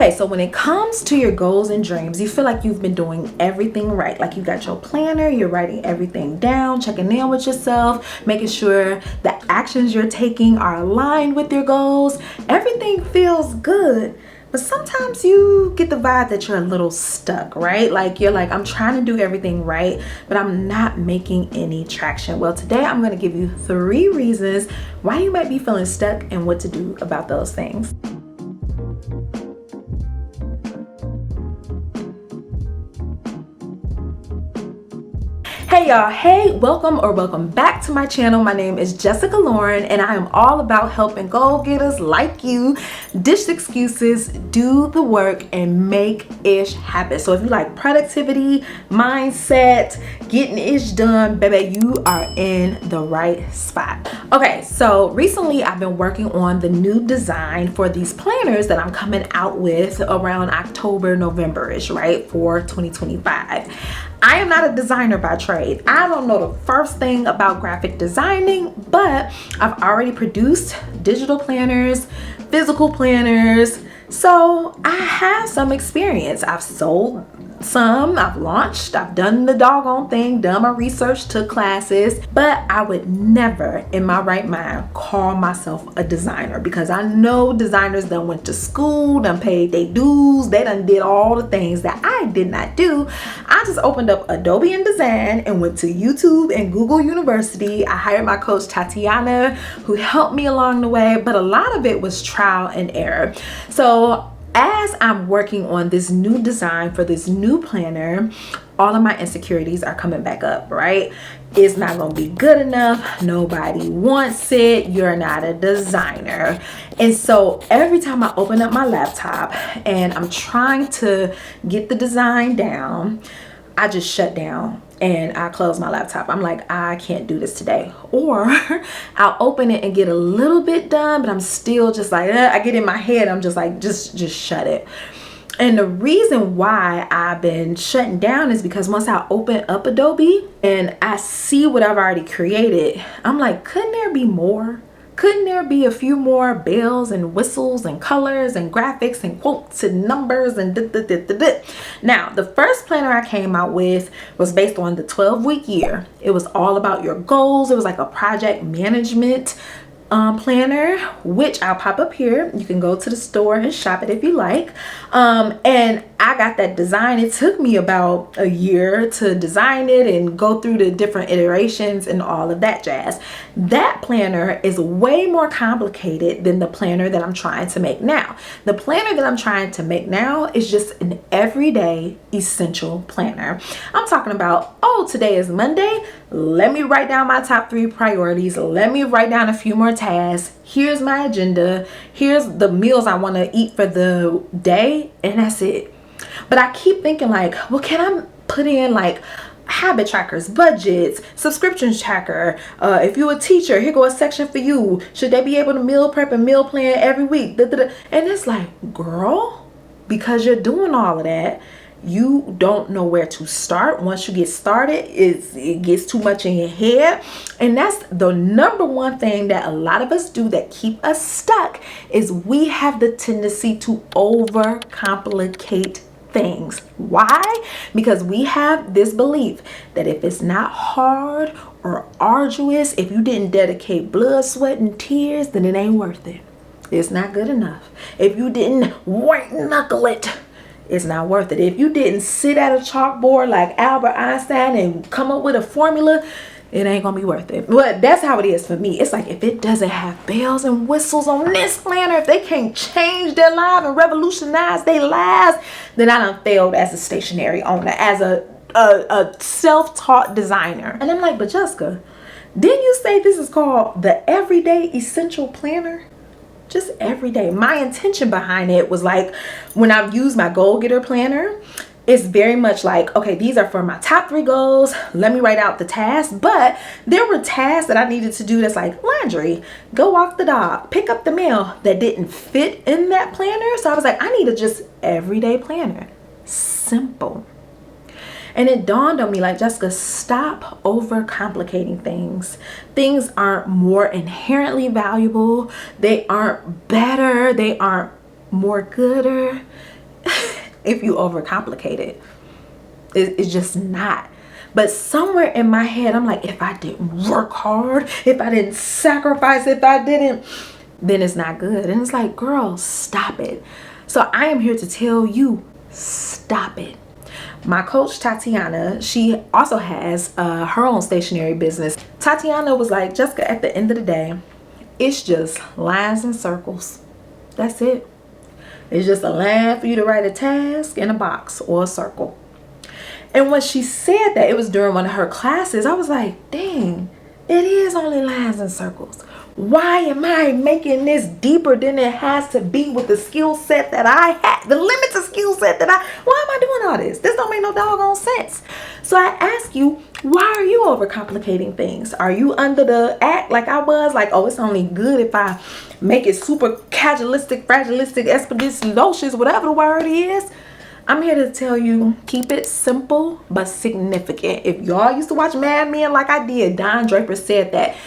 Okay, so when it comes to your goals and dreams, you feel like you've been doing everything right. Like you got your planner, you're writing everything down, checking in with yourself, making sure the actions you're taking are aligned with your goals. Everything feels good. But sometimes you get the vibe that you're a little stuck, right? Like you're like, I'm trying to do everything right, but I'm not making any traction. Well, today I'm going to give you 3 reasons why you might be feeling stuck and what to do about those things. Hey y'all, hey, welcome back to my channel. My name is Jessica Lauren and I am all about helping goal getters like you ditch excuses, do the work, and make ish happen. So if you like productivity, mindset, getting ish done, baby, you are in the right spot. Okay, so recently I've been working on the new design for these planners that I'm coming out with around October, November-ish, right, for 2025. I am not a designer by trade. I don't know the first thing about graphic designing, but I've already produced digital planners, physical planners, so I have some experience. I've sold some, I've launched, I've done the doggone thing, done my research, took classes, but I would never in my right mind call myself a designer because I know designers done went to school, done paid their dues, they done did all the things that I did not do. I just opened up Adobe InDesign and went to YouTube and Google University. I hired my coach Tatiana who helped me along the way, but a lot of it was trial and error. So as I'm working on this new design for this new planner, all of my insecurities are coming back up, right? It's not gonna be good enough. Nobody wants it. You're not a designer. And so every time I open up my laptop and I'm trying to get the design down, I just shut down and I close my laptop. I'm like, I can't do this today. Or I'll open it and get a little bit done, but I'm still just like, I get in my head, I'm just like, just shut it. And the reason why I've been shutting down is because once I open up Adobe and I see what I've already created, I'm like, couldn't there be more? Couldn't there be a few more bells and whistles and colors and graphics and quotes and numbers and Now, the first planner I came out with was based on the 12-week year. It was all about your goals. It was like a project management planner, which I'll pop up here. You can go to the store and shop it if you like. And I got that design. It took me about a year to design it and go through the different iterations and all of that jazz. That planner is way more complicated than the planner that I'm trying to make now. The planner that I'm trying to make now is just an everyday essential planner. I'm talking about, oh, today is Monday. Let me write down my top 3 priorities. Let me write down a few more tasks. Here's my agenda. Here's the meals I want to eat for the day. And that's it. But I keep thinking like, well, can I put in like habit trackers, budgets, subscription tracker? If you're a teacher, here go a section for you. Should they be able to meal prep and meal plan every week? And it's like, girl, because you're doing all of that, you don't know where to start. Once you get started, it gets too much in your head. And that's the number one thing that a lot of us do that keep us stuck is we have the tendency to overcomplicate things. Why? Because we have this belief that if it's not hard or arduous, if you didn't dedicate blood, sweat, and tears, then it ain't worth it. It's not good enough. If you didn't white knuckle it, it's not worth it. If you didn't sit at a chalkboard like Albert Einstein and come up with a formula, it ain't gonna be worth it. But that's how it is for me. It's like if it doesn't have bells and whistles on this planner, if they can't change their life and revolutionize their lives, then I done failed as a stationery owner, as a self-taught designer. And I'm like, but Jessica, didn't you say this is called the Everyday Essential Planner? Just every day. My intention behind it was like, when I've used my goal getter planner, it's very much like, okay, these are for my top 3 goals. Let me write out the tasks. But there were tasks that I needed to do that's like laundry, go walk the dog, pick up the mail, that didn't fit in that planner. So I was like, I need a just everyday planner. Simple. And it dawned on me like, Jessica, stop overcomplicating things. Things aren't more inherently valuable. They aren't better. They aren't more gooder. if you overcomplicate it. It's just not. But somewhere in my head, I'm like, if I didn't work hard, if I didn't sacrifice, if I didn't, then it's not good. And it's like, girl, stop it. So I am here to tell you, stop it. My coach, Tatiana, she also has her own stationery business. Tatiana was like, Jessica, at the end of the day, it's just lines and circles. That's it. It's just a line for you to write a task in a box or a circle. And when she said that, it was during one of her classes, I was like, dang, it is only lines and circles. Why am I making this deeper than it has to be with the skill set that I have, the limited skill set that why am I doing all this? This don't make no doggone sense. So I ask you, why are you overcomplicating things? Are you under the act like I was, like, oh, it's only good if I make it super casualistic, fragilistic, expeditious, whatever the word is? I'm here to tell you, keep it simple but significant. If y'all used to watch Mad Men like I did, Don Draper said that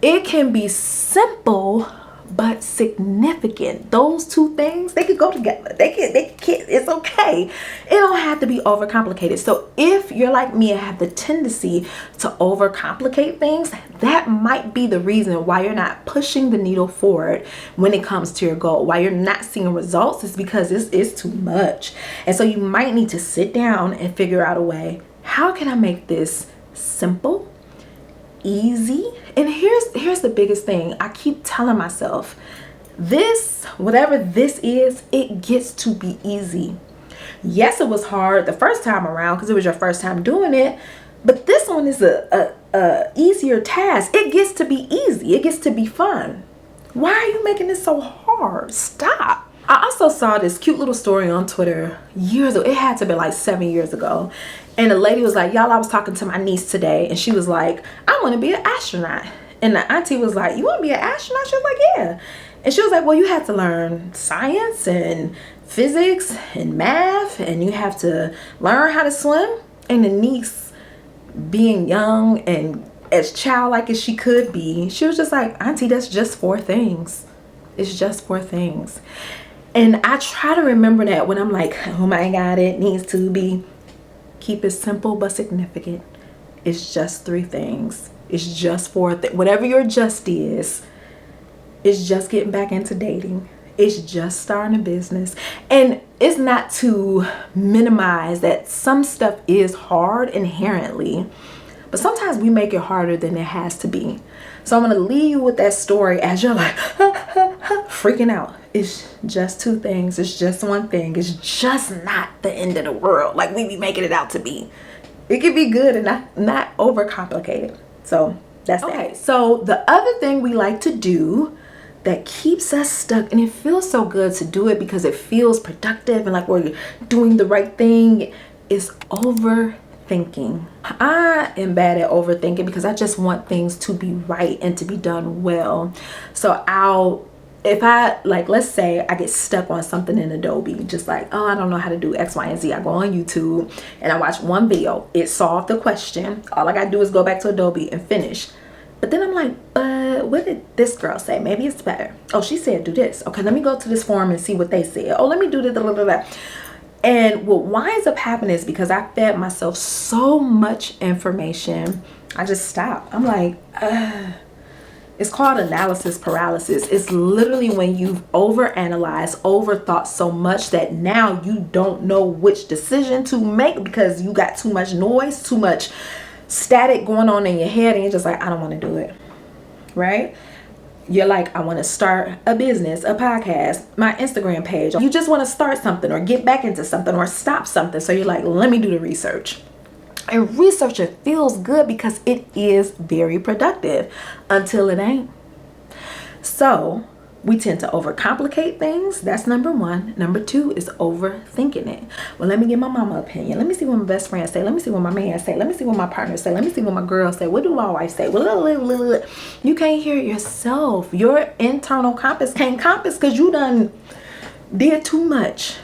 it can be simple but significant. Those two things, they could go together. They can, it's okay. It don't have to be overcomplicated. So if you're like me and have the tendency to overcomplicate things, that might be the reason why you're not pushing the needle forward when it comes to your goal. Why you're not seeing results is because it's too much. And so you might need to sit down and figure out a way. How can I make this simple, easy? And here's the biggest thing. I keep telling myself, this, whatever this is, it gets to be easy. Yes, it was hard the first time around because it was your first time doing it, but this one is a easier task. It gets to be easy. It gets to be fun. Why are you making this so hard? Stop. I also saw this cute little story on Twitter years ago. It had to be like 7 years ago. And the lady was like, y'all, I was talking to my niece today. And she was like, I want to be an astronaut. And the auntie was like, you want to be an astronaut? She was like, yeah. And she was like, well, you have to learn science and physics and math. And you have to learn how to swim. And the niece, being young and as childlike as she could be, she was just like, auntie, that's just 4 things. It's just 4 things. And I try to remember that when I'm like, oh my God, it needs to be. Keep it simple but significant. It's just 3 things. It's just 4 things. Whatever your just is, it's just getting back into dating. It's just starting a business. And it's not to minimize that some stuff is hard inherently, but sometimes we make it harder than it has to be. So I'm going to leave you with that story as you're like, freaking out. It's just 2 things. It's just 1 thing. It's just not the end of the world like we be making it out to be. It can be good and not overcomplicated. So that's okay. That. So the other thing we like to do that keeps us stuck, and it feels so good to do it because it feels productive and like we're doing the right thing, is overthinking. I am bad at overthinking because I just want things to be right and to be done well. So if I, like, let's say I get stuck on something in Adobe, just like, oh, I don't know how to do X, Y, and Z. I go on YouTube and I watch one video. It solved the question. All I gotta do is go back to Adobe and finish. But then I'm like, what did this girl say? Maybe it's better. Oh, she said do this. Okay, let me go to this forum and see what they said. Oh, let me do this, blah, blah, blah. And what winds up happening is because I fed myself so much information, I just stopped. I'm like, it's called analysis paralysis. It's literally when you've overanalyzed, overthought so much that now you don't know which decision to make because you got too much noise, too much static going on in your head, and you're just like, I don't want to do it, right? You're like, I want to start a business, a podcast, my Instagram page. You just want to start something or get back into something or stop something. So you're like, let me do the research. And researching feels good because it is very productive until it ain't. So we tend to overcomplicate things. That's number 1. Number 2 is overthinking it. Well, let me get my mama opinion. Let me see what my best friend say. Let me see what my man say. Let me see what my partner say. Let me see what my girl say. What do my wife say? You can't hear it yourself. Your internal compass can't compass because you done did too much.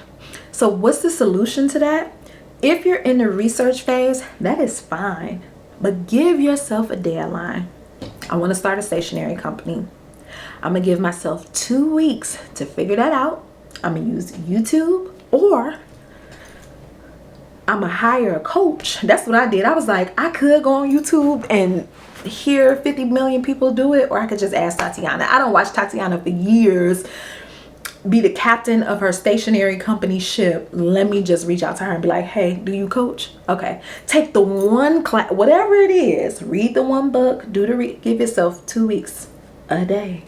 So what's the solution to that? If you're in the research phase, that is fine. But give yourself a deadline. I want to start a stationery company. I'm going to give myself 2 weeks to figure that out. I'm going to use YouTube, or I'm gonna hire a coach. That's what I did. I was like, I could go on YouTube and hear 50 million people do it, or I could just ask Tatiana. I don't watch Tatiana for years be the captain of her stationary company ship. Let me just reach out to her and be like, hey, do you coach? Okay, take the one class, whatever it is, read the one book, give yourself 2 weeks a day,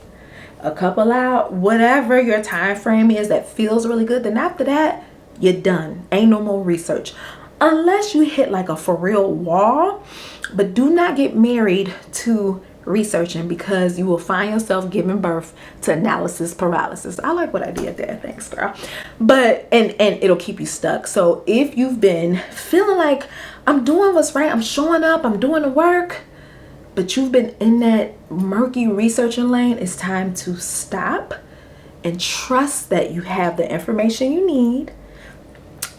a couple hours, whatever your time frame is that feels really good. Then after that, you're done. Ain't no more research unless you hit like a for real wall. But do not get married to researching, because you will find yourself giving birth to analysis paralysis. I like what I did there. Thanks, girl. But and it'll keep you stuck. So if you've been feeling like I'm doing what's right, I'm showing up, I'm doing the work, but you've been in that murky researching lane, it's time to stop and trust that you have the information you need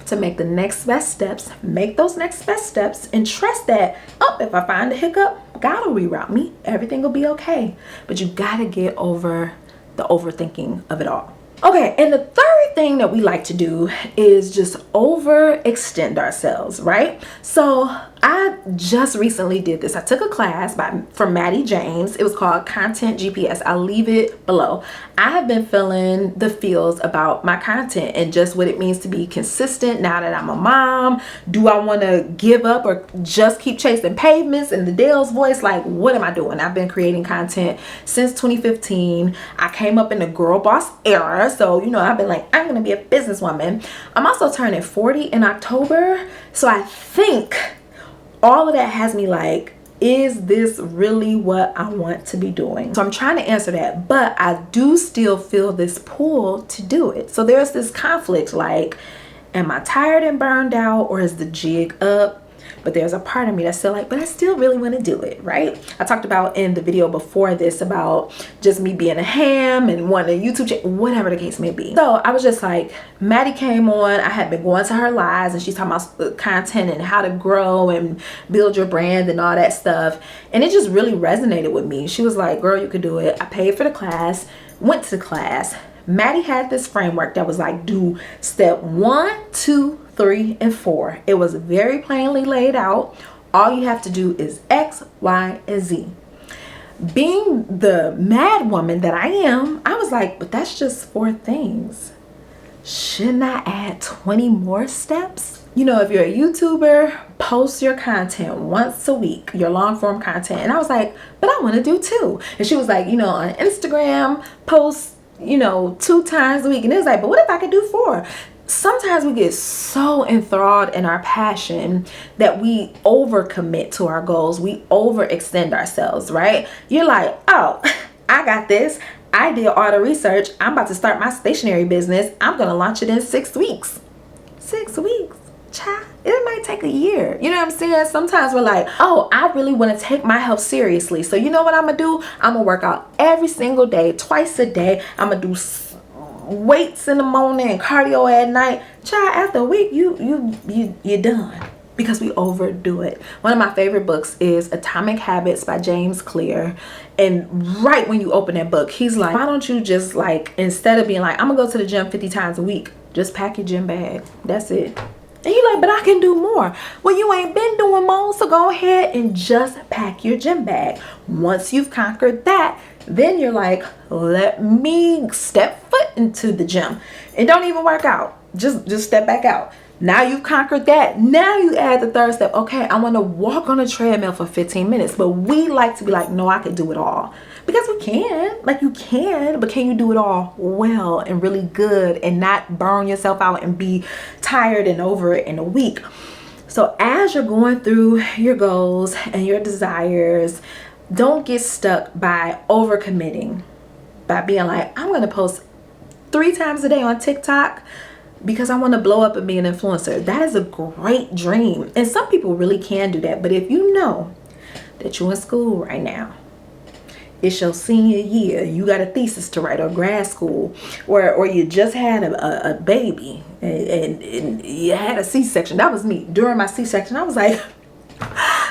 to make the next best steps. Make those next best steps and trust that, oh, if I find a hiccup, God will reroute me. Everything will be okay. But you gotta get over the overthinking of it all. Okay, and the third thing that we like to do is just overextend ourselves, right? So I just recently did this. I took a class from Maddie James. It was called Content GPS. I'll leave it below. I have been feeling the feels about my content and just what it means to be consistent now that I'm a mom. Do I want to give up or just keep chasing pavements? In the Dale's voice, like, what am I doing? I've been creating content since 2015. I came up in the girl boss era. So, you know, I've been like, I'm going to be a businesswoman. I'm also turning 40 in October. So I think all of that has me like, is this really what I want to be doing? So I'm trying to answer that, but I do still feel this pull to do it. So there's this conflict, like, am I tired and burned out, or is the jig up? But there's a part of me that's still like, but I still really want to do it, right? I talked about in the video before this about just me being a ham and wanting a YouTube channel, whatever the case may be. So I was just like, Maddie came on. I had been going to her lives and she's talking about content and how to grow and build your brand and all that stuff. And it just really resonated with me. She was like, girl, you could do it. I paid for the class, went to the class. Maddie had this framework that was like, do step 1, 2, 3, and 4. It was very plainly laid out. All you have to do is X, Y, and Z. Being the mad woman that I am, I was like, but that's just 4 things. Shouldn't I add 20 more steps? You know, if you're a YouTuber, post your content once a week, your long form content. And I was like, but I want to do 2. And she was like, you know, on Instagram, post, you know, 2 times a week. And it was like, but what if I could do 4? Sometimes we get so enthralled in our passion that we overcommit to our goals. We overextend ourselves, right? You're like, oh, I got this. I did all the research. I'm about to start my stationery business. I'm going to launch it in 6 weeks. 6 weeks. Child, it might take a year. You know what I'm saying? Sometimes we're like, oh, I really want to take my health seriously. So you know what I'm going to do? I'm going to work out every single day, twice a day. I'm going to do weights in the morning and cardio at night. Child, after a week, you're done, because we overdo it. One of my favorite books is Atomic Habits by James Clear. And right when you open that book, he's like, why don't you just, like, instead of being like, I'm gonna go to the gym 50 times a week, just pack your gym bag. That's it. And you're like, but I can do more. Well, you ain't been doing more, so go ahead and just pack your gym bag. Once you've conquered that, then you're like, let me step foot into the gym and don't even work out. Just step back out. Now you've conquered that. Now you add the third step. Okay, I want to walk on a treadmill for 15 minutes. But we like to be like, no, I could do it all. Because we can. Like, you can. But can you do it all well and really good and not burn yourself out and be tired and over it in a week? So as you're going through your goals and your desires, don't get stuck by overcommitting, by being like, I'm going to post 3 times a day on TikTok because I want to blow up and be an influencer. That is a great dream. And some people really can do that. But if you know that you're in school right now, it's your senior year, you got a thesis to write, or grad school, or you just had a baby and you had a C-section. That was me. During my C-section, I was like,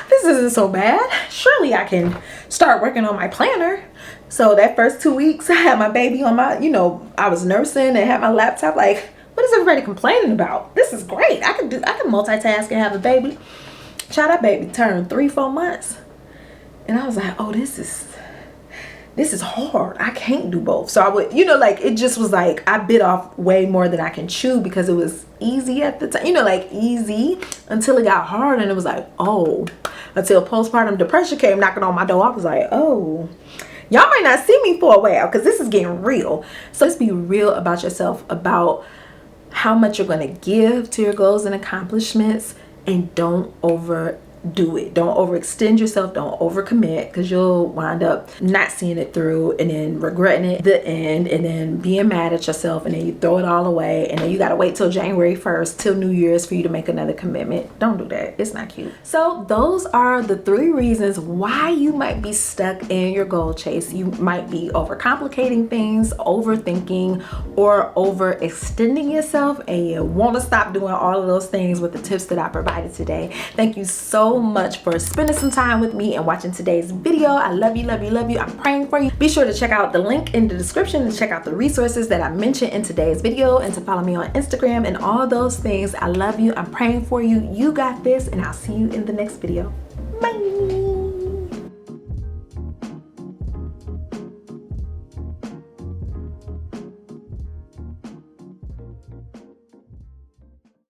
this isn't so bad. Surely I can start working on my planner. So that first 2 weeks, I had my baby on my, you know, I was nursing and had my laptop. Like, what is is everybody complaining about? This is great. I can multitask and have a baby. Child, that baby turned 3-4 months. And I was like, oh, this is hard. I can't do both. So I would, like, it just was like I bit off way more than I can chew because it was easy at the time, like easy until it got hard. And it was like, oh, until postpartum depression came knocking on my door. I was like, oh, y'all might not see me for a while because this is getting real. So let's be real about yourself, about how much you're going to give to your goals and accomplishments, and don't overdo it. Don't overextend yourself. Don't overcommit, because you'll wind up not seeing it through and then regretting it at the end and then being mad at yourself, and then you throw it all away, and then you got to wait till January 1st till New Year's for you to make another commitment. Don't do that. It's not cute. So those are the 3 reasons why you might be stuck in your goal chase. You might be overcomplicating things, overthinking, or overextending yourself, and you want to stop doing all of those things with the tips that I provided today. Thank you so much for spending some time with me and watching today's video. I love you, love you, love you. I'm praying for you. Be sure to check out the link in the description to check out the resources that I mentioned in today's video, and to follow me on Instagram and all those things. I love you. I'm praying for you. You got this, and I'll see you in the next video. Bye.